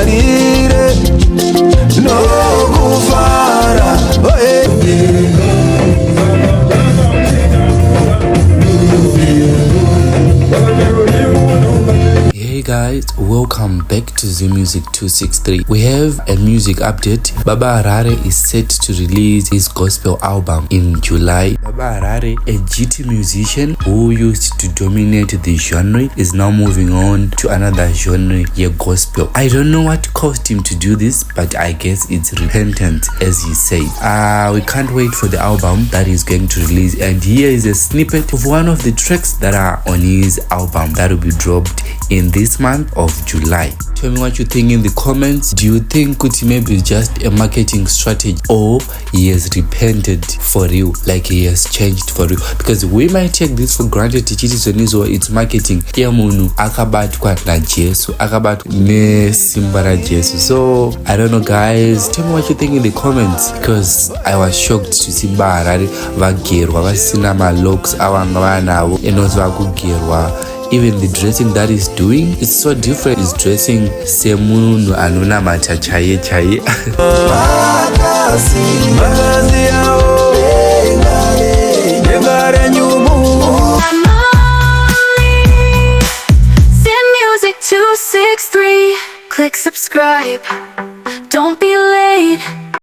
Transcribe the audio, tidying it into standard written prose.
Nditarire Nokufara. Hey guys, welcome back to ZimMusic 263. We have a music update. Baba Harare is set to release his gospel album in July. Baba Harare, a GT musician who used to dominate the genre, is now moving on to another genre, gospel. I don't know what caused him to do this, but I guess it's repentance, as he said. We can't wait for the album that he's going to release, and here is a snippet of one of the tracks that are on his album that will be dropped in this month of July. Tell me what you think in the comments. Do you think Kuti maybe is just a marketing strategy, or he has repented for real, like he has changed for real? Because we might take this for granted, it's marketing. Akabatwa na Jesu, akabatwa ne simbara Jesu. So I don't know guys, tell me what you think in the comments, because I was shocked to see Baba Harare vagerwa vasina malocks awanga vanawo enozi vakugerwa. Even the dressing that he's doing, it's so different. He's dressing semunhu anonamata chaye chaye. ZimMusic 263. Click subscribe. Don't be late.